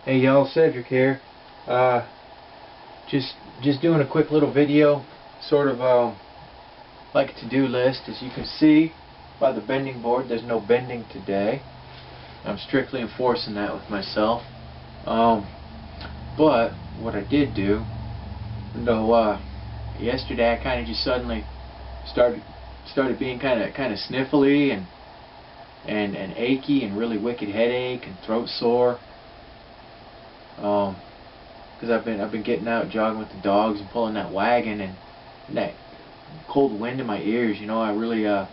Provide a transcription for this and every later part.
Hey y'all, Cedric here. Just doing a quick little video, sort of like a to-do list. As you can see by the bending board, there's no bending today. I'm strictly enforcing that with myself. But what I did do, though, yesterday I kind of just suddenly started being kind of sniffly and achy and really wicked headache and throat sore. Because I've been getting out jogging with the dogs and pulling that wagon, and that cold wind in my ears. You know, I really I've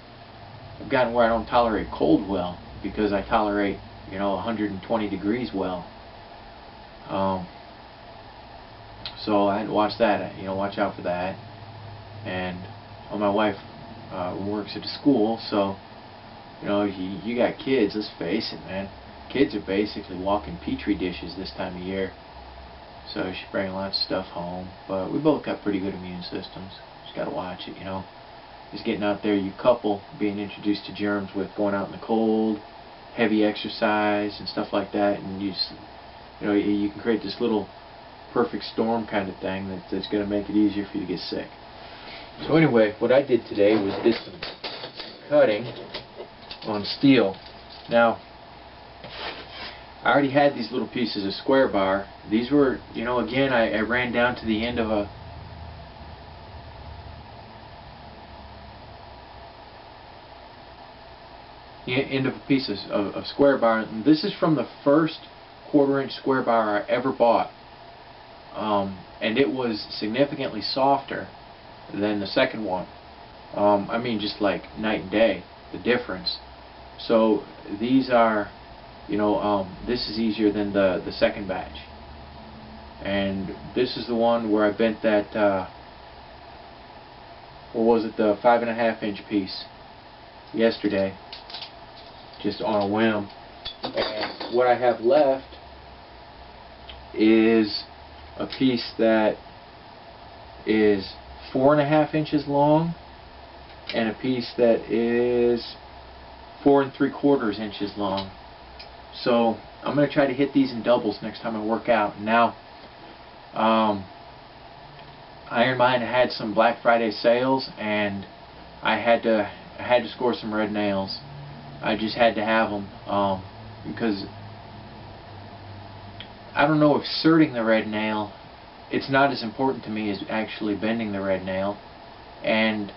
gotten where I don't tolerate cold well, because I tolerate, you know, 120 degrees well. So I had to watch that, you know, watch out for that. And my wife works at a school, so you know, you got kids. Let's face it, man. Kids are basically walking petri dishes this time of year. So she brings lots of stuff home. But we both got pretty good immune systems. Just gotta watch it, you know. Just getting out there, you couple being introduced to germs with going out in the cold, heavy exercise and stuff like that, and you know, you can create this little perfect storm kind of thing that's gonna make it easier for you to get sick. So anyway, what I did today was did some cutting on steel. Now, I already had these little pieces of square bar. These were, you know, again, I ran down to the end of a piece of square bar. And this is from the first 1/4-inch square bar I ever bought, and it was significantly softer than the second one. I mean, just like night and day, the difference. So these are, you know, this is easier than the second batch, and this is the one where I bent that what was it, the 5.5-inch piece yesterday, just on a whim. And what I have left is a piece that is 4.5 inches long, and a piece that is 4 3/4 inches long. So I'm going to try to hit these in doubles next time I work out. Now, Ironmind had some Black Friday sales, and I had to score some red nails. I just had to have them, because I don't know if serting the red nail, it's not as important to me as actually bending the red nail. And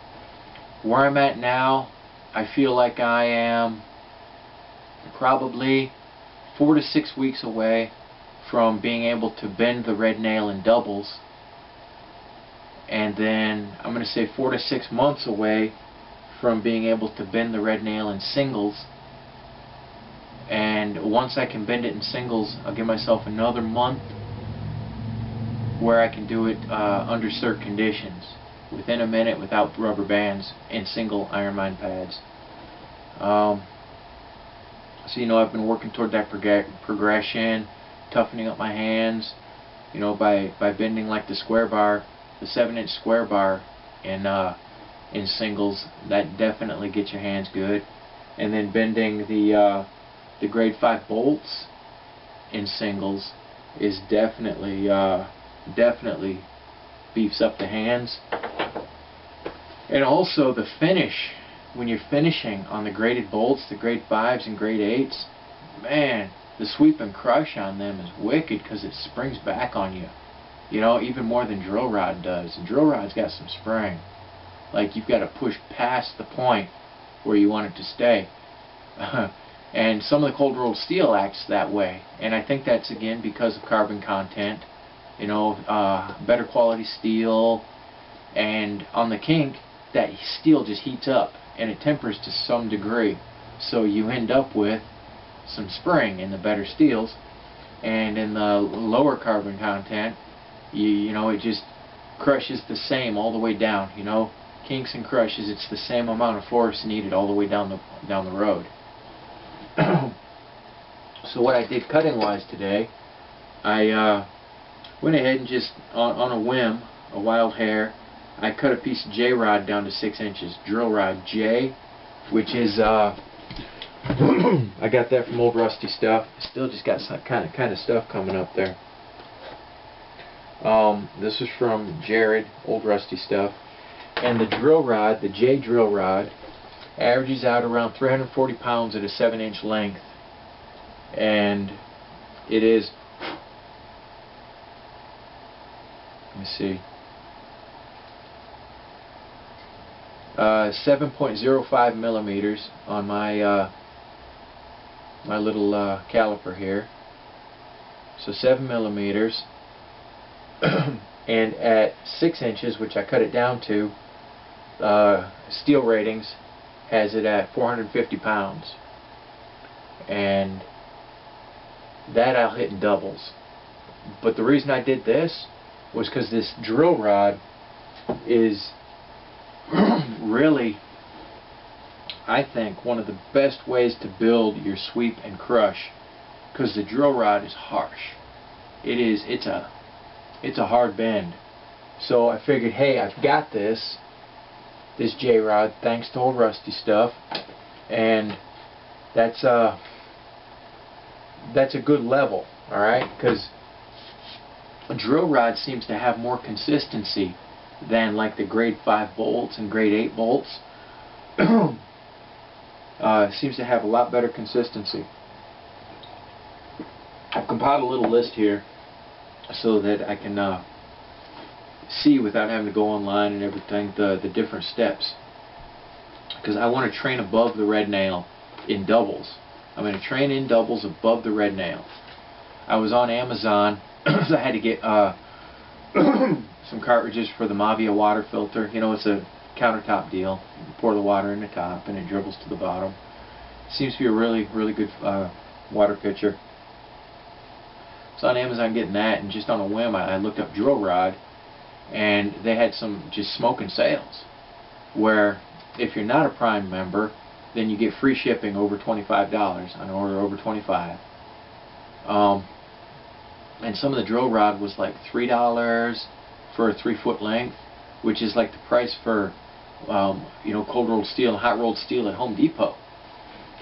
where I'm at now, I feel like I am probably 4 to 6 weeks away from being able to bend the red nail in doubles, and then I'm going to say 4 to 6 months away from being able to bend the red nail in singles. And once I can bend it in singles, I'll give myself another month where I can do it under certain conditions, within a minute, without rubber bands, in single Ironmind pads. So, you know, I've been working toward that progression, toughening up my hands, you know, by bending like the square bar, the 7-inch square bar in singles. That definitely gets your hands good. And then bending the grade 5 bolts in singles is definitely beefs up the hands. And also the finish, when you're finishing on the graded bolts, the grade 5s and grade 8s, man, the sweep and crush on them is wicked, because it springs back on you. You know, even more than drill rod does. The drill rod's got some spring. Like, you've got to push past the point where you want it to stay. And some of the cold rolled steel acts that way. And I think that's, again, because of carbon content. You know, better quality steel. And on the kink, that steel just heats up, and it tempers to some degree, so you end up with some spring in the better steels. And in the lower carbon content, you know, it just crushes the same all the way down. You know, kinks and crushes, it's the same amount of force needed all the way down the road. So what I did cutting wise today, I went ahead and just on a whim, a wild hair, I cut a piece of J rod down to 6 inches. Drill rod J, which is I got that from Old Rusty Stuff. Still just got some kind of stuff coming up there. This is from Jared, Old Rusty Stuff. And the drill rod, the J drill rod, averages out around 340 pounds at a 7-inch length. And it is, let me see, 7.05 millimeters on my my little caliper here. So 7 millimeters. And at 6 inches, which I cut it down to, Steel Ratings has it at 450 pounds. And that I'll hit in doubles. But the reason I did this was because this drill rod is really, I think, one of the best ways to build your sweep and crush, because the drill rod is harsh. It's a hard bend. So I figured, hey, I've got this J rod thanks to Old Rusty Stuff, and that's a good level, all right, because a drill rod seems to have more consistency than like the grade 5 bolts and grade 8 bolts. Seems to have a lot better consistency. I've compiled a little list here so that I can see, without having to go online and everything, the different steps, because I want to train above the Red Nail in doubles. I'm going to train in doubles above the Red Nail. I was on Amazon, so I had to get some cartridges for the Mavia water filter. You know, it's a countertop deal. You pour the water in the top and it dribbles to the bottom. Seems to be a really good water pitcher. So on Amazon getting that, and just on a whim I looked up drill rod, and they had some just smoking sales where if you're not a Prime member, then you get free shipping over $25 on an order over $25. And some of the drill rod was like $3 for a 3-foot length, which is like the price for you know, cold rolled steel and hot rolled steel at Home Depot.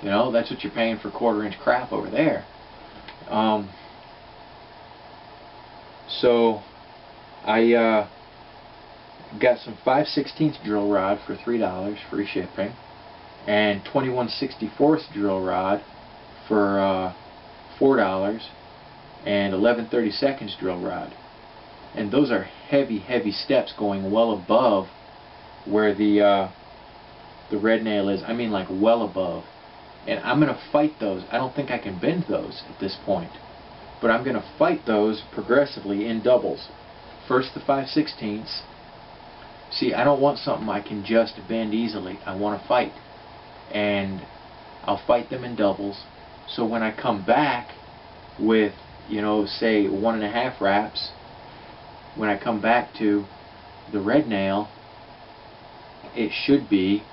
You know, that's what you're paying for 1/4-inch crap over there. So I got some 5/16 drill rod for $3, free shipping, and 21/64 drill rod for $4, and 11/32 drill rod. And those are heavy steps going well above where the Red Nail is. I mean, like well above. And I'm going to fight those. I don't think I can bend those at this point, but I'm going to fight those progressively in doubles. First the 5/16. See, I don't want something I can just bend easily. I want to fight, and I'll fight them in doubles. So when I come back with, you know, say 1.5 wraps, when I come back to the Red Nail, it should be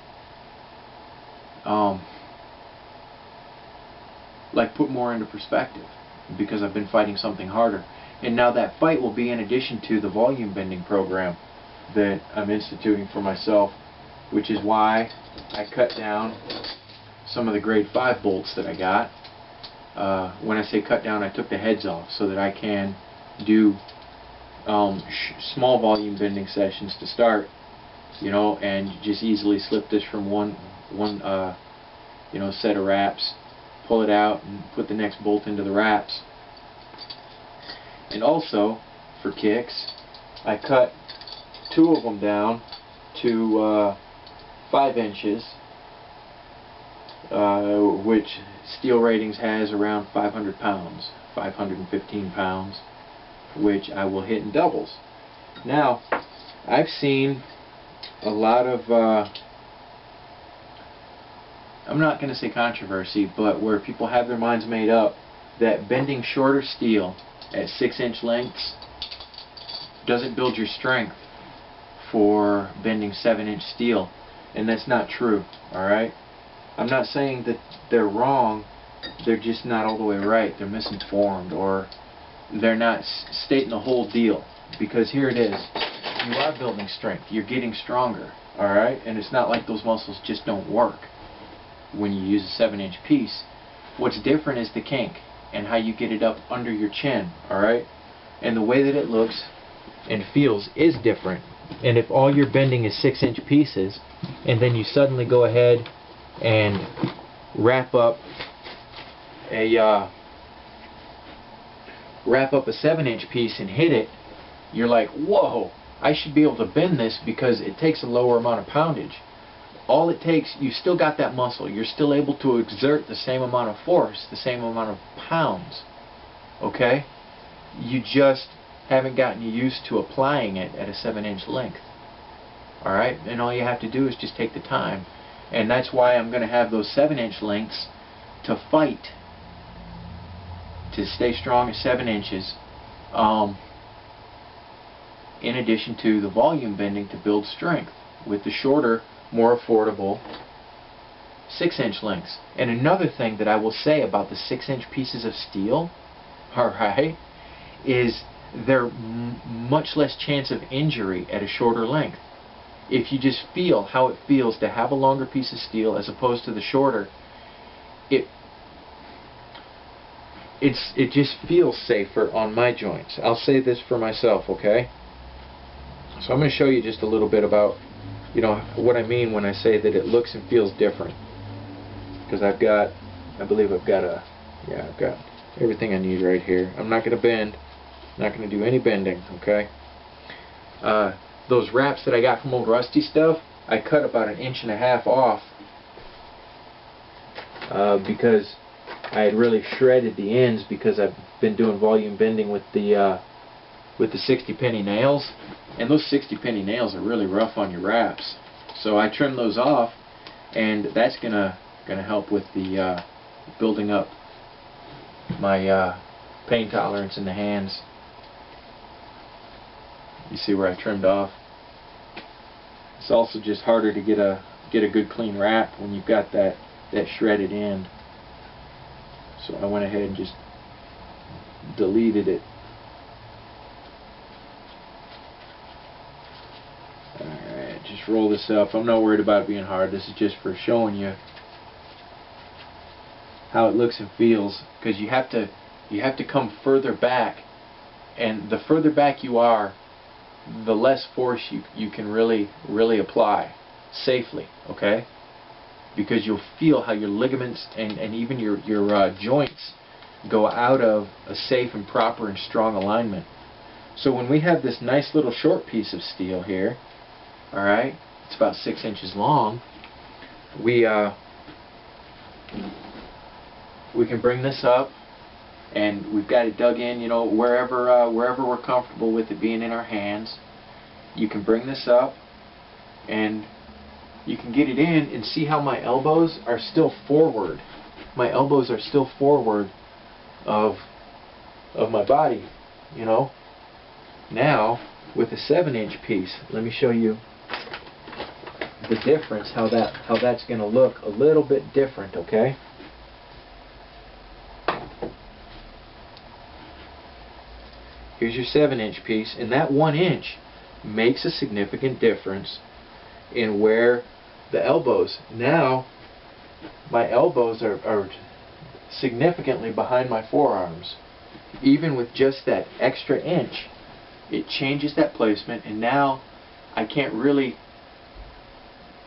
like put more into perspective, because I've been fighting something harder. And now that fight will be in addition to the volume bending program that I'm instituting for myself, which is why I cut down some of the grade 5 bolts that I got. When I say cut down, I took the heads off so that I can do small volume bending sessions to start, you know, and just easily slip this from one you know, set of wraps, pull it out and put the next bolt into the wraps. And also, for kicks, I cut 2 of them down to 5 inches, which Steel Ratings has around 500 pounds, 515 pounds, which I will hit in doubles. Now, I've seen a lot of, I'm not going to say controversy, but where people have their minds made up that bending shorter steel at 6-inch lengths doesn't build your strength for bending 7-inch steel, and that's not true. Alright? I'm not saying that they're wrong, they're just not all the way right. They're misinformed, or they're not stating the whole deal, because here it is. You are building strength. You're getting stronger. Alright? And it's not like those muscles just don't work. when you use a 7-inch piece. What's different is the kink and how you get it up under your chin, alright? And the way that it looks and feels is different. And if all you're bending is 6-inch pieces, and then you suddenly go ahead and wrap up a 7-inch piece and hit it, you're like, whoa, I should be able to bend this because it takes a lower amount of poundage. All it takes, you still got that muscle. You're still able to exert the same amount of force, the same amount of pounds. Okay? You just haven't gotten used to applying it at a 7-inch length. Alright? And all you have to do is just take the time. And that's why I'm going to have those 7-inch lengths to fight, to stay strong at 7 inches, in addition to the volume bending to build strength with the shorter, more affordable 6-inch lengths. And another thing that I will say about the 6-inch pieces of steel, alright, is they're much less chance of injury at a shorter length. If you just feel how it feels to have a longer piece of steel as opposed to the shorter, it just feels safer on my joints. I'll say this for myself, okay? So I'm going to show you just a little bit about, you know, what I mean when I say that it looks and feels different. Because I believe I've got everything I need right here. I'm not going to bend. I'm not going to do any bending, okay? Those wraps that I got from Old Rusty stuff, I cut about 1.5 inches off because I had really shredded the ends because I've been doing volume bending with the 60 penny nails, and those 60 penny nails are really rough on your wraps. So I trimmed those off, and that's gonna help with the building up my pain tolerance in the hands. You see where I trimmed off. It's also just harder to get a good clean wrap when you've got that shredded end. So I went ahead and just deleted it. Alright, just roll this up. I'm not worried about it being hard. This is just for showing you how it looks and feels, because you have to come further back, and the further back you are, the less force you can really apply safely, okay? Because you'll feel how your ligaments and even your joints go out of a safe and proper and strong alignment. So when we have this nice little short piece of steel here, alright, it's about 6 inches long, we can bring this up, and we've got it dug in, you know, wherever we're comfortable with it being in our hands. You can bring this up, and you can get it in and see how my elbows are still forward. My elbows are still forward of my body, you know. Now, with a 7-inch piece, let me show you the difference, how that's going to look a little bit different, okay? Here's your 7-inch piece, and that 1 inch makes a significant difference in where the elbows. Now, my elbows are significantly behind my forearms. Even with just that extra inch, it changes that placement, and now I can't really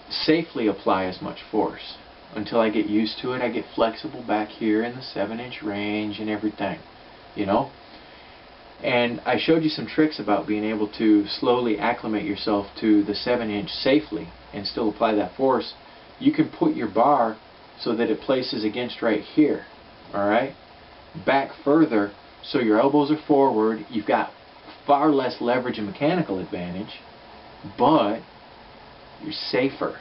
safely apply as much force until I get used to it. I get flexible back here in the 7-inch range and everything, you know. And I showed you some tricks about being able to slowly acclimate yourself to the 7-inch safely and still apply that force. You can put your bar so that it places against right here, alright? Back further so your elbows are forward. You've got far less leverage and mechanical advantage, but you're safer,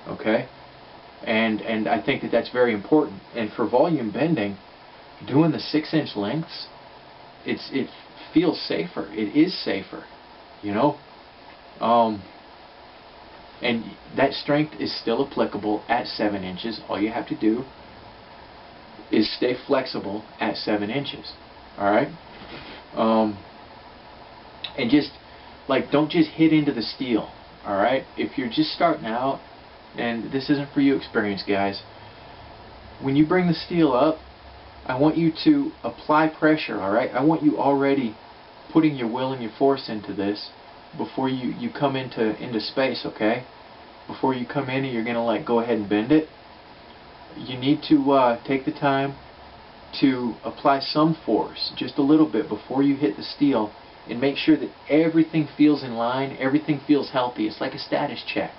okay? And I think that that's very important. And for volume bending, doing the 6-inch lengths, it feels safer. It is safer, you know. And that strength is still applicable at 7 inches. All you have to do is stay flexible at 7 inches. Alright? And just, like, don't just hit into the steel. Alright? If you're just starting out, and this isn't for you experienced guys, when you bring the steel up, I want you to apply pressure, alright? I want you already putting your will and your force into this before you come into space, okay? Before you come in and you're going to like go ahead and bend it, you need to take the time to apply some force, just a little bit, before you hit the steel, and make sure that everything feels in line, everything feels healthy. It's like a status check.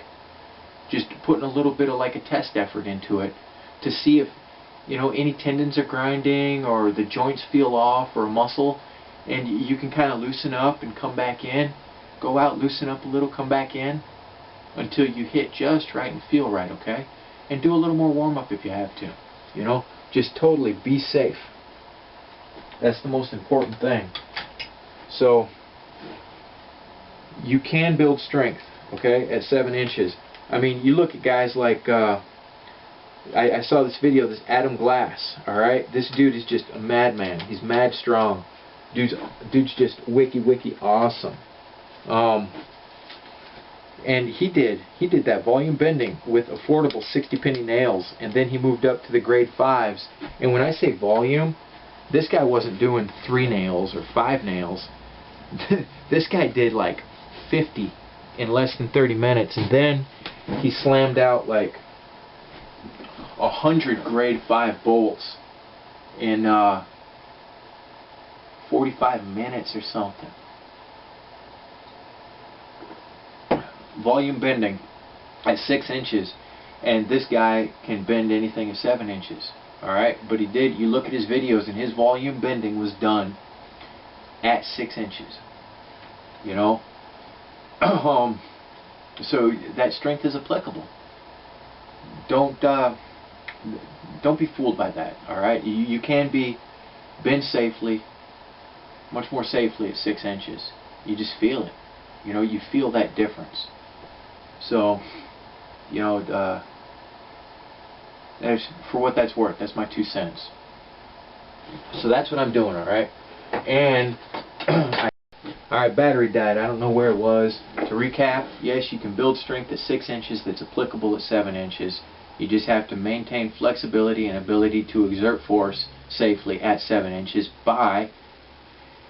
Just putting a little bit of like a test effort into it to see if, you know, any tendons are grinding or the joints feel off or a muscle, and you can kind of loosen up and come back in. Go out, loosen up a little, come back in until you hit just right and feel right, okay? And do a little more warm-up if you have to. You know, just totally be safe. That's the most important thing. So, you can build strength, okay, at 7 inches. I mean, you look at guys like, I saw this video, this Adam Glass, alright? This dude is just a madman. He's mad strong. Dude's just wiki awesome. And he did that volume bending with affordable 60-penny nails, and then he moved up to the grade 5s. And when I say volume, this guy wasn't doing 3 nails or 5 nails. This guy did like 50 in less than 30 minutes, and then he slammed out like 100 grade 5 bolts in 45 minutes or something. Volume bending at 6 inches, and this guy can bend anything at 7 inches. Alright, but he did, you look at his videos and his volume bending was done at 6 inches. You know? So that strength is applicable. Don't be fooled by that. Alright? You can bend safely, much more safely at 6 inches. You just feel it. You know, you feel that difference. So, you know, for what that's worth, that's my 2 cents. So that's what I'm doing, alright? And, alright, battery died. I don't know where it was. To recap, yes, you can build strength at 6 inches that's applicable at 7 inches. You just have to maintain flexibility and ability to exert force safely at 7 inches by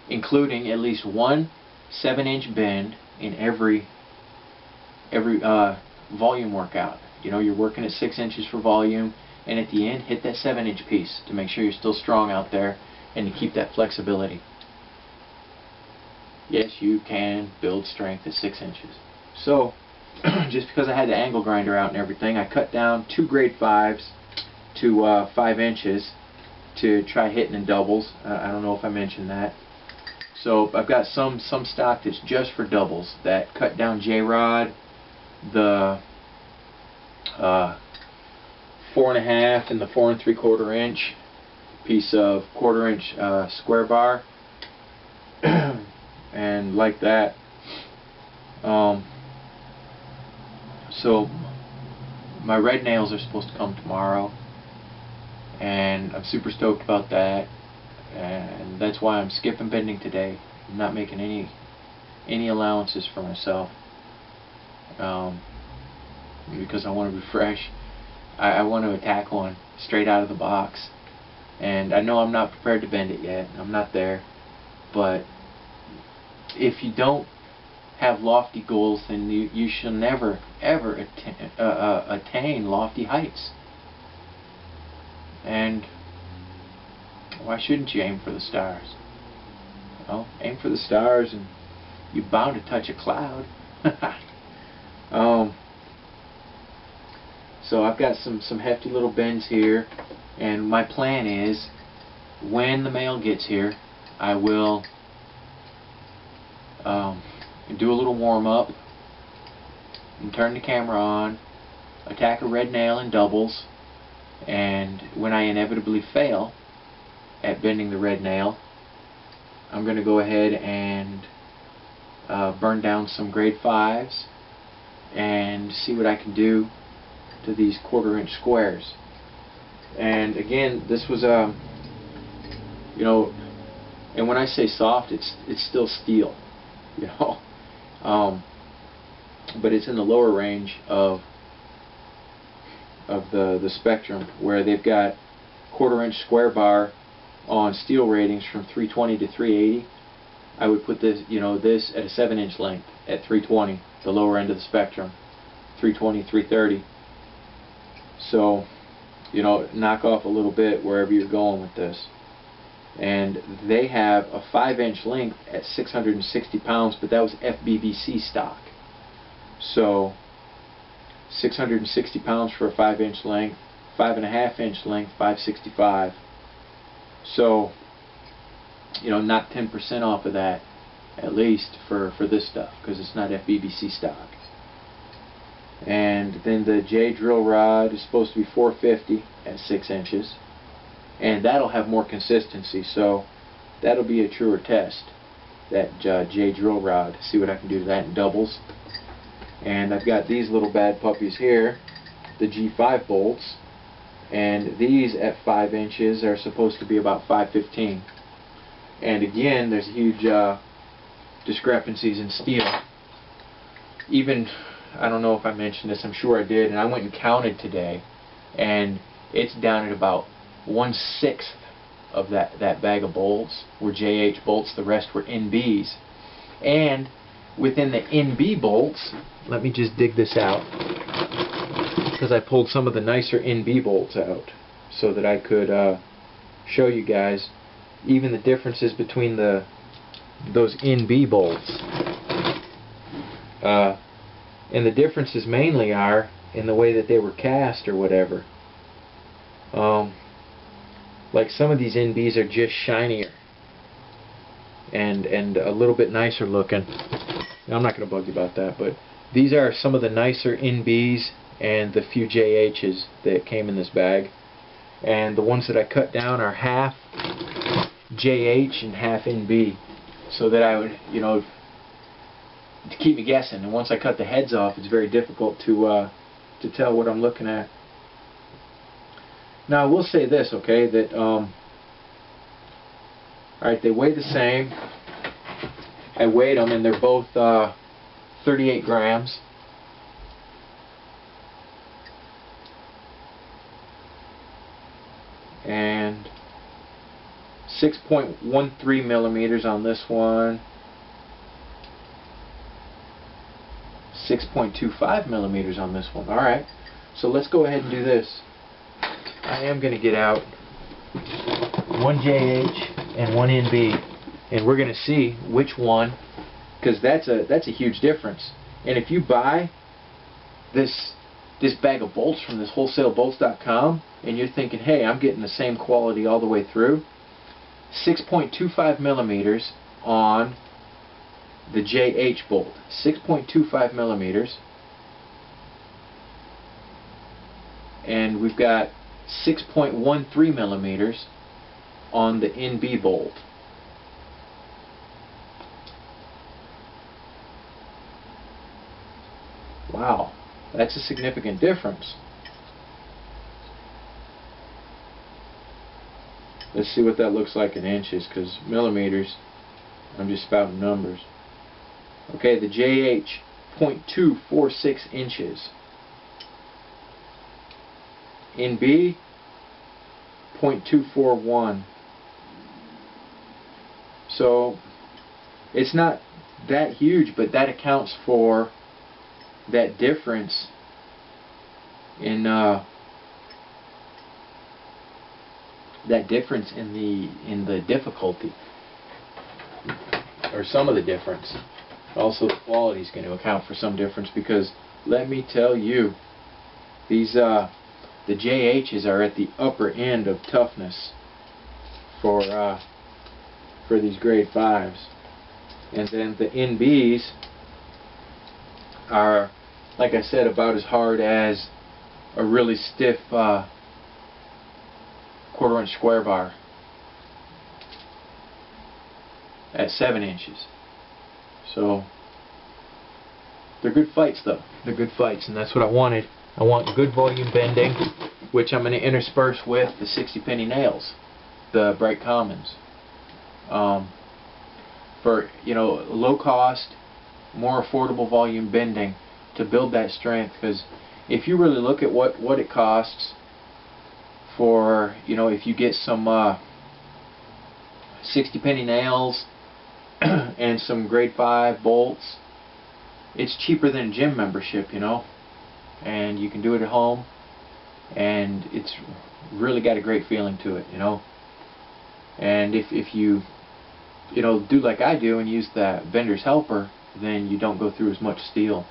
including at least one 7-inch bend in every volume workout. You know, you're working at 6 inches for volume, and at the end, hit that 7-inch piece to make sure you're still strong out there and to keep that flexibility. Yes, you can build strength at 6 inches. So, just because I had the angle grinder out and everything, I cut down 2 grade 5s to 5 inches to try hitting in doubles. I don't know if I mentioned that. So I've got some stock that's just for doubles that cut down J-rod, the 4.5 and the 4 3/4 inch piece of 1/4 inch square bar, and like that. So my red nails are supposed to come tomorrow, and I'm super stoked about that. And that's why I'm skipping bending today. I'm not making any allowances for myself, because I want to be fresh. I want to attack one straight out of the box, and I know I'm not prepared to bend it yet. I'm not there, but if you don't have lofty goals, then you shall never ever attain lofty heights. And why shouldn't you aim for the stars? Well, aim for the stars and you're bound to touch a cloud. So I've got some hefty little bends here, and my plan is when the mail gets here, I will do a little warm-up and turn the camera on, attack a red nail in doubles, and when I inevitably fail at bending the red nail, I'm going to go ahead and burn down some grade 5s and see what I can do to these 1/4 inch squares. And again, this was you know, and when I say soft, it's still steel, you know, but it's in the lower range of of the spectrum, where they've got 1/4 inch square bar on steel ratings from 320 to 380. I would put this, this at a 7-inch length at 320, the lower end of the spectrum, 320, 330. So, knock off a little bit wherever you're going with this. And they have a 5-inch length at 660 pounds, but that was FBVC stock. So 660 pounds for a 5-inch length, 5.5-inch length, 565. So, knock 10% off of that at least for this stuff, because it's not FBVC stock. And then the J drill rod is supposed to be 450 at 6 inches, and that'll have more consistency, so that'll be a truer test, that J drill rod. See what I can do to that in doubles. And I've got these little bad puppies here, the G5 bolts, and these at 5 inches are supposed to be about 515. And again, there's huge discrepancies in steel. Even, I don't know if I mentioned this, I'm sure I did, and I went and counted today, and it's down at about 1/6 of that bag of bolts were JH bolts, the rest were NBs. And within the NB bolts, let me just dig this out, because I pulled some of the nicer NB bolts out so that I could show you guys even the differences between those NB bolts. And the differences mainly are in the way that they were cast or whatever. Like some of these NBs are just shinier and a little bit nicer looking. Now, I'm not going to bug you about that, but these are some of the nicer NBs and the few JHs that came in this bag. And the ones that I cut down are half JH and half NB, so that I would, to keep me guessing. And once I cut the heads off, it's very difficult to tell what I'm looking at. Now, I will say this, okay, that alright, they weigh the same. I weighed them, and they're both 38 grams. And 6.13 millimeters on this one. 6.25 millimeters on this one. Alright, so let's go ahead and do this. I am going to get out one JH and one NB, and we're going to see which one, because that's a huge difference. And if you buy this bag of bolts from this wholesalebolts.com and you're thinking, hey, I'm getting the same quality all the way through, 6.25 millimeters on the JH bolt, 6.25 millimeters, and we've got 6.13 millimeters on the NB bolt. Wow, that's a significant difference. Let's see what that looks like in inches, because millimeters, I'm just spouting numbers. Okay, the JH, 0.246 inches. NB, 0.241. So it's not that huge, but that accounts for that difference in the difficulty, or some of the difference. Also, the quality is going to account for some difference, because let me tell you, these the JHs are at the upper end of toughness for these grade 5s, and then the NBs are, like I said, about as hard as a really stiff 1/4 inch square bar at 7 inches. So they're good fights, though. They're good fights, and that's what I wanted. I want good volume bending, which I'm going to intersperse with the 60 penny nails, the Bright Commons. For low cost, more affordable volume bending to build that strength, because if you really look at what it costs for, you know, if you get some 60 penny nails and some grade 5 bolts, it's cheaper than a gym membership, you know, and you can do it at home, and it's really got a great feeling to it, you know. And if you know, do like I do and use that vendor's helper, then you don't go through as much steel,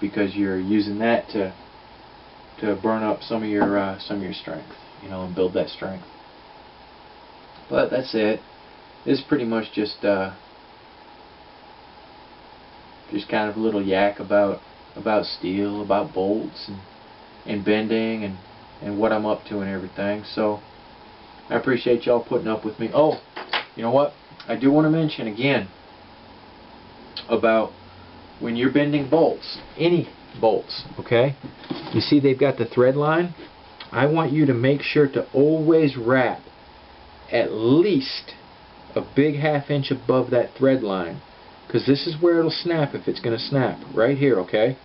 because you're using that to burn up some of your strength, you know, and build that strength. But that's it. This is pretty much just kind of a little yak about steel, about bolts and bending and what I'm up to and everything. So I appreciate y'all putting up with me. Oh, you know what? I do want to mention again about when you're bending bolts, any bolts, okay? You see they've got the thread line. I want you to make sure to always wrap at least a big 1/2 inch above that thread line, because this is where it'll snap if it's going to snap, right here, okay?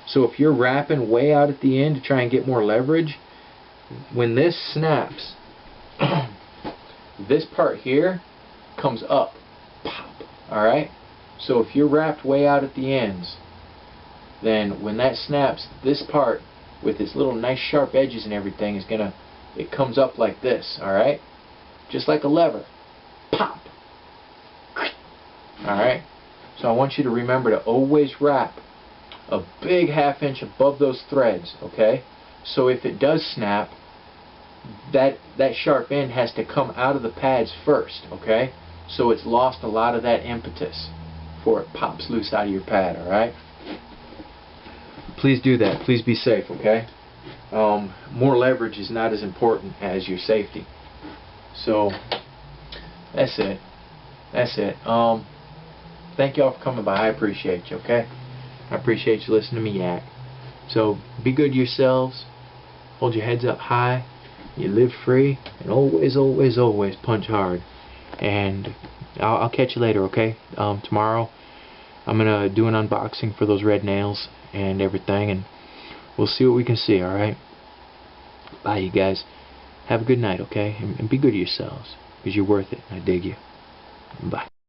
So if you're wrapping way out at the end to try and get more leverage, when this snaps, this part here comes up, pop, alright? So if you're wrapped way out at the ends, then when that snaps, this part with its little nice sharp edges and everything is gonna, it comes up like this, alright? Just like a lever, pop, alright? So I want you to remember to always wrap a big 1/2 inch above those threads, okay? So if it does snap, that sharp end has to come out of the pads first, okay? So it's lost a lot of that impetus before it pops loose out of your pad, alright? Please do that. Please be safe, okay? More leverage is not as important as your safety. So that's it. That's it. Thank y'all for coming by. I appreciate you, okay? I appreciate you listening to me yak. So be good to yourselves. Hold your heads up high. You live free. And always, always, always punch hard. And I'll catch you later, okay? Tomorrow I'm going to do an unboxing for those red nails and everything. And we'll see what we can see, alright? Bye, you guys. Have a good night, okay? And be good to yourselves. Because you're worth it. I dig you. Bye.